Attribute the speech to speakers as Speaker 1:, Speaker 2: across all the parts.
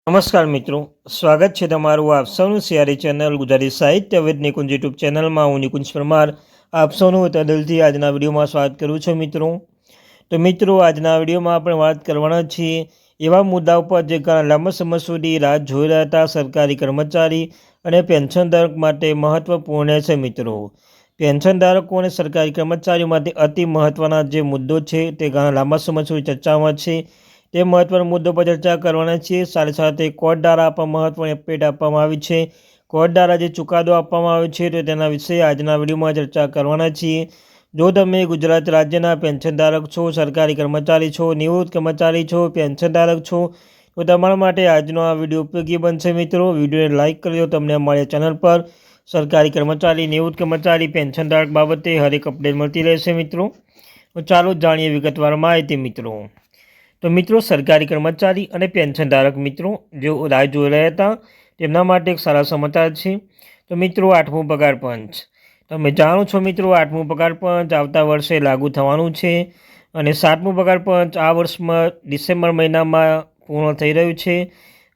Speaker 1: નમસ્કાર મિત્રો, સ્વાગત છે તમારું આપ સૌનું સિયારી ચેનલ ગુજરાતી સાહિત્ય વિદ નિકુંજ યુટ્યુબ ચેનલમાં. હું નિકુંજ પરમાર આપ સૌનું તદલથી આજના વિડીયોમાં સ્વાગત કરું છું મિત્રો. તો મિત્રો, આજના વિડીયોમાં આપણે વાત કરવાના છીએ એવા મુદ્દા ઉપર જે ઘણા લાંબા સમય સુધી રાહ જોઈ રહ્યા હતા સરકારી કર્મચારી અને પેન્શનધારક માટે મહત્વપૂર્ણ છે મિત્રો. પેન્શનધારકો અને સરકારી કર્મચારીઓ માટે અતિ મહત્વના જે મુદ્દો છે તે ઘણા લાંબા સમય સુધી ચર્ચામાં છે. તે મહત્વના મુદ્દો પર ચર્ચા કરવાના છીએ. સાથે સાથે કોર્ટ દ્વારા આપવામાં મહત્વની અપડેટ આપવામાં આવી છે. કોર્ટ દ્વારા જે ચુકાદો આપવામાં આવ્યો છે તો તેના વિશે આજના વિડીયોમાં ચર્ચા કરવાના છીએ. જો તમે ગુજરાત રાજ્યના પેન્શનધારક છો, સરકારી કર્મચારી છો, નિવૃત્ત કર્મચારી છો, પેન્શનધારક છો, તો તમારા માટે આજનો આ વિડીયો ઉપયોગી બનશે મિત્રો. વિડીયોને લાઇક કરી દો. તમને અમારી ચેનલ પર સરકારી કર્મચારી, નિવૃત્ત કર્મચારી, પેન્શનધારક બાબતે હરેક અપડેટ મળતી રહેશે મિત્રો. તો ચાલો જાણીએ વિગતવાર માહિતી મિત્રો. તો મિત્રો, સરકારી કર્મચારી અને પેન્શનધારક મિત્રો જેઓ રાહ જોઈ રહ્યા હતા તેમના માટે એક સારા સમાચાર છે. તો મિત્રો, 8મું પગાર પંચ. તમે જાણો છો મિત્રો, 8મું પગાર પંચ આવતા વર્ષે લાગુ થવાનું છે અને 7મું પગાર પંચ આ વર્ષમાં ડિસેમ્બર મહિનામાં પૂર્ણ થઈ રહ્યું છે.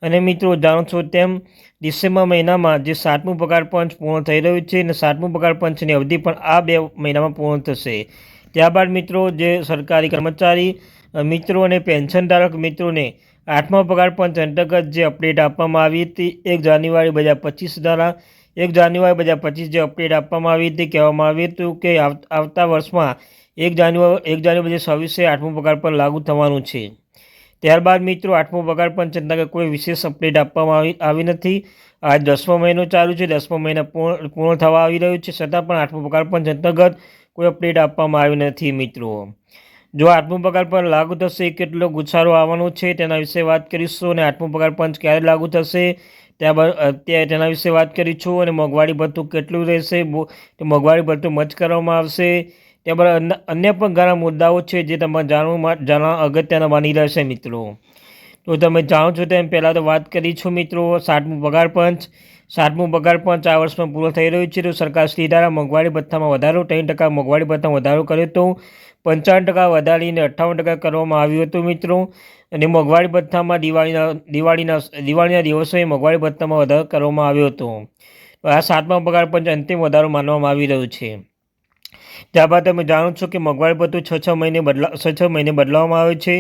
Speaker 1: અને મિત્રો જાણો છો તેમ ડિસેમ્બર મહિનામાં જે 7મું પગાર પંચ પૂર્ણ થઈ રહ્યું છે અને 7મું પગાર પંચની અવધિ પણ આ 2 મહિનામાં પૂર્ણ થશે. ત્યારબાદ મિત્રો જે સરકારી કર્મચારી મિત્રો અને પેન્શનધારક મિત્રોને 8મા પગાર પંચ અંતર્ગત જે અપડેટ આપવામાં આવી હતી 1 જાન્યુઆરી 2025 દ્વારા 1 જાન્યુઆરી 2025 જે અપડેટ આપવામાં આવી હતી, કહેવામાં આવ્યું હતું કે આવતા વર્ષમાં 1 જાન્યુઆરી 2026 8મું પગાર પંચ લાગુ થવાનું છે. ત્યારબાદ મિત્રો 8મું પગાર પંચ અંતર્ગત કોઈ વિશેષ અપડેટ આપવામાં આવી નથી. આજ 10મો મહિનો ચાલુ છે, 10મો મહિના પૂર્ણ થવા આવી રહ્યું છે, છતાં પણ 8મું પગાર પંચ અંતર્ગત કોઈ અપડેટ આપવામાં આવી નથી મિત્રો. જો 8મું પગાર પંચ લાગુ થશે, કેટલો ગુસ્સારો આવવાનો છે તેના વિશે વાત કરીશું અને 8મું પગાર પંચ ક્યારે લાગુ થશે તેના વિશે વાત કરીશું. અને મોંઘવારી ભથ્થું કેટલું રહેશે, મોંઘવારી ભથ્થું મચ કરવામાં આવશે, ત્યારબાદ અન્ય પણ ઘણા મુદ્દાઓ છે જે તમારે જાણવા અગત્યના બની રહેશે મિત્રો. તો તમે જાણો છો તેમ પહેલાં તો વાત કરીશું મિત્રો 7મું પગાર પંચ. 7મું પગાર પંચ આ વર્ષમાં પૂરો થઈ રહ્યું છે. તો સરકારશ્રી દ્વારા મોંઘવારી ભથ્થામાં વધારો 3% મોંઘવારી ભથ્થામાં વધારો કર્યો હતો, 55% વધારીને 58% કરવામાં આવ્યું હતું મિત્રો. અને મોંઘવારી ભથ્થામાં દિવાળીના દિવસોએ મોંઘવારી ભથ્થામાં વધારો કરવામાં આવ્યો હતો. તો આ 7મા પગાર પંચ અંતિમ વધારો માનવામાં આવી રહ્યો છે. ત્યારબાદ તમે જાણો છો કે મોંઘવારી ભથ્થું 6 મહિને બદલાવવામાં આવે છે.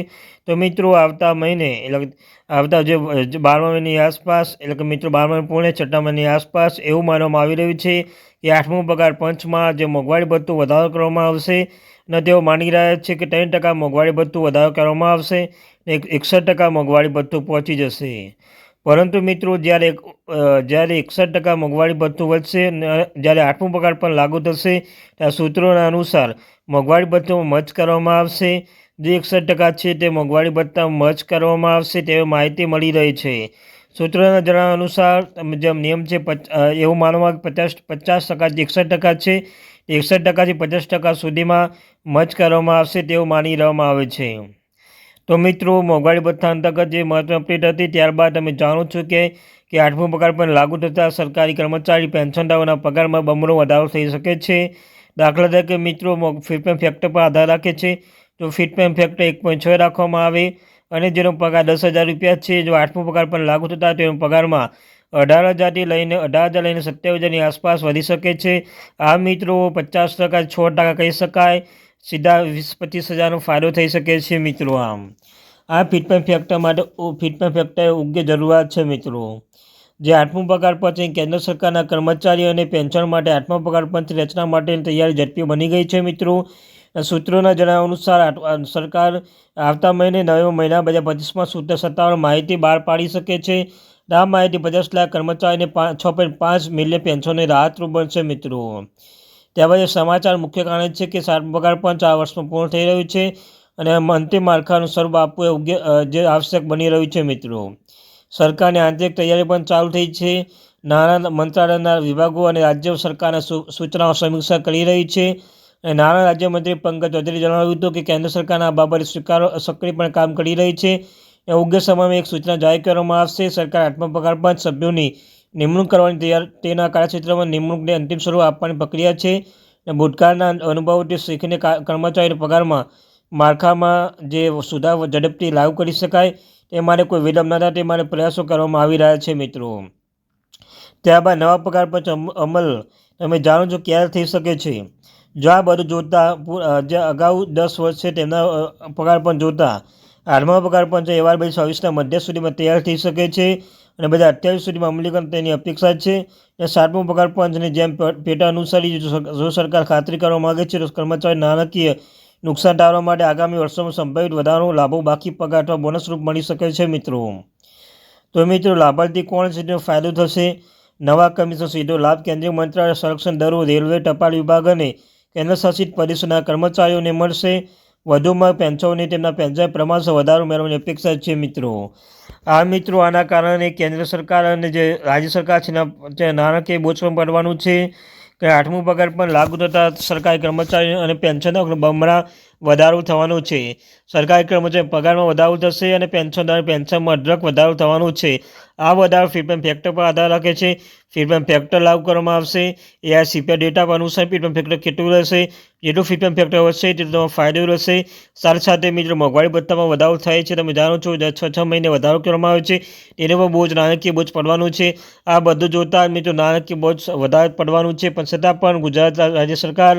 Speaker 1: તો મિત્રો આવતા મહિને એટલે આવતા જે 12મા મહિનાની આસપાસ એટલે કે મિત્રો 12મા મહિના પૂર્ણ 6મા મહિનાની આસપાસ એવું માનવામાં આવી રહ્યું છે કે 8મું પગાર પંચમાં જે મોંઘવારી ભથ્થું વધારો કરવામાં આવશે અને તેઓ માની રહ્યા છે કે 3% મોંઘવારી ભથ્થું વધારો કરવામાં આવશે અને 61% મોંઘવારી ભથ્થું પહોંચી જશે. પરંતુ મિત્રો જ્યારે 61% મોંઘવારી ભથ્થું વધશે અને જ્યારે 8મું પગાર પણ લાગુ થશે ત્યાં સૂત્રોના અનુસાર મોંઘવારી ભથ્થું મચ કરવામાં આવશે. જે 61% છે તે મોંઘવારી ભથ્થા મચ કરવામાં આવશે તેવી માહિતી મળી રહી છે. સૂત્રોના જણાવ્યા અનુસાર જેમ નિયમ છે એવું માનવા 50% જે 61% છે 61%થી 50% સુધીમાં મચ કરવામાં આવશે તેવું માની રહેવામાં આવે છે. તો મિત્રો મોંઘવારી ભથ્થા અંતર્ગત જે મહત્વની અપડેટ હતી. ત્યારબાદ તમે જાણો છો કે 8મું પગાર પણ લાગુ થતાં સરકારી કર્મચારી પેન્શનધારકોના પગારમાં બમણો વધારો થઈ શકે છે. દાખલા તરીકે મિત્રો ફિટમેન્ટ ફેક્ટર પર આધાર રાખે છે. તો ફિટમેન્ટ ફેક્ટર 1.6 રાખવામાં આવે અને જેનો પગાર 10,000 રૂપિયા છે, જો 8મું પગાર પણ લાગુ થતાં તેનો પગારમાં 18,000 લઈને 27,000ની આસપાસ વધી શકે છે. આ મિત્રો 50% 6% કહી શકાય, સીધા 20-25 હજારનો ફાયદો થઈ શકે છે મિત્રો. આ ફિટમેન્ટ ફેક્ટર માટે ફિટમેન્ટ ફેક્ટર યોગ્ય જરૂરિયાત છે મિત્રો. જે 8મું પગાર પંચ કેન્દ્ર સરકારના કર્મચારીઓ અને પેન્શન માટે 8મા પગાર પંચની રચના માટેની તૈયારી ઝડપી બની ગઈ છે મિત્રો. સૂત્રોના જણાવ્યા અનુસાર સરકાર આવતા મહિને નવેમ્બર મહિના 2025માં સત્તાવાર માહિતી બહાર પાડી શકે છે. આ માહિતી 50 લાખ કર્મચારીને 6.5 મિલિયન પેન્શનને રાહતરૂપ બનશે મિત્રો. ત્યારબાદ સમાચાર મુખ્ય કારણ છે કે 7મું પગાર પંચ આ વર્ષમાં પૂર્ણ થઈ રહ્યું છે અને અંતિમ માળખાનું સ્વરૂપ આપવું યોગ્ય જે આવશ્યક બની રહ્યું છે મિત્રો. સરકારની આંતરિક તૈયારી પણ ચાલુ થઈ છે. નાણાં મંત્રાલયના વિભાગો અને રાજ્ય સરકારના સૂચનાઓ સમીક્ષા કરી રહી છે. અને નાણાં રાજ્યમંત્રી પંકજ ચૌધરીએ જણાવ્યું હતું કે કેન્દ્ર સરકારના આ બાબતે સક્રિયપણે કામ કરી રહી છે. યોગ્ય સમયમાં એક સૂચના જાહેર કરવામાં આવશે. સરકાર 8મા પગાર પંચ સભ્યોની નિમણૂક કરવાની તેના કાર્યક્ષેત્રમાં નિમણૂકને અંતિમ સ્વરૂપ આપવાની પ્રક્રિયા છે. ભૂતકાળના અનુભવોથી શીખીને કર્મચારીઓના પગારમાં માળખામાં જે સુધારો ઝડપથી લાગુ કરી શકાય તે માટે કોઈ વિલંબ ન થાય તે માટે પ્રયાસો કરવામાં આવી રહ્યા છે મિત્રો. ત્યારબાદ નવા પગાર પંચ અમલ તમે જાણો છો ક્યારે થઈ શકે છે. જો આ બધું જોતાં જે અગાઉ 10 વર્ષ છે તેમના પગાર પંચ જોતાં હાલમાં પગાર પંચ અહેવાલ 2024ના મધ્ય સુધીમાં તૈયાર થઈ શકે છે અને 2028 સુધીમાં અમલીકરણ તેની અપેક્ષા છે. અને 7મો પગાર પંચની જેમ પેટા અનુસારી જો સરકાર ખાતરી કરવા માગે છે તો કર્મચારી નાણાકીય નુકસાન ટાળવા માટે આગામી વર્ષોમાં સંભવિત વધારાનો લાભો બાકી પગાર અથવા બોનસ રૂપ મળી શકે છે મિત્રો. તો મિત્રો લાભાર્થી કોણ છે તેનો ફાયદો થશે. નવા કમિશન સીધો લાભ કેન્દ્રીય મંત્રાલય, સંરક્ષણ દળો, રેલવે, ટપાલ વિભાગ અને કેન્દ્રશાસિત પ્રદેશોના કર્મચારીઓને મળશે. વધુમાં પેન્શનોની તેમના પેન્શન પ્રમાણસર વધારો મેળવવાની અપેક્ષા છે મિત્રો. મિત્રો આના કારણે કેન્દ્ર સરકાર અને જે રાજ્ય સરકાર છે નાણાકીય બોજ પણ પડવાનું છે કે 8મો પગાર પણ લાગુ થતાં સરકારી કર્મચારીઓ અને પેન્શનનો બમણા વધારો થવાનો છે. સરકારી કર્મચારી પગારમાં વધારો થશે અને પેન્શનદાર પેન્શનમાં અઢળક વધારો થવાનો છે. આ વધારો ફીડબેક ફેક્ટર પર આધાર રાખે છે. ફીડબેક ફેક્ટર લાગુ કરવામાં આવશે. AICPA ડેટા અનુસાર ફીડબેક ફેક્ટર કેટલું રહેશે. જેટલું ફીડબેક ફેક્ટર વધશે તેટલો તમારો ફાયદો રહેશે. સાથે સાથે મિત્રો મોંઘવારી ભથ્થામાં વધારો થાય છે. તમે જાણો છો 6 મહિને વધારો કરવામાં આવે છે. તેને પણ બોજ નાણાકીય બોજ પડવાનું છે. આ બધું જોતાં મિત્રો નાણાકીય બોજ વધારે પડવાનું છે. પણ છતાં પણ ગુજરાત રાજ્ય સરકાર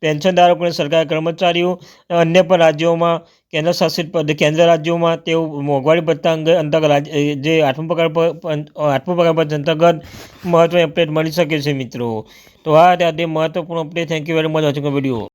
Speaker 1: પેન્શનધારકો અને સરકારી કર્મચારીઓ અન્ય પણ રાજ્યોમાં કેન્દ્ર રાજ્યોમાં તેઓ મોંઘવારી ભથ્થા અંતર્ગત જે 8મો પગાર પંચ અંતર્ગત મહત્વની અપડેટ મળી શકે છે મિત્રો. તો આ હતા તે મહત્વપૂર્ણ update. Thank you very much watching video.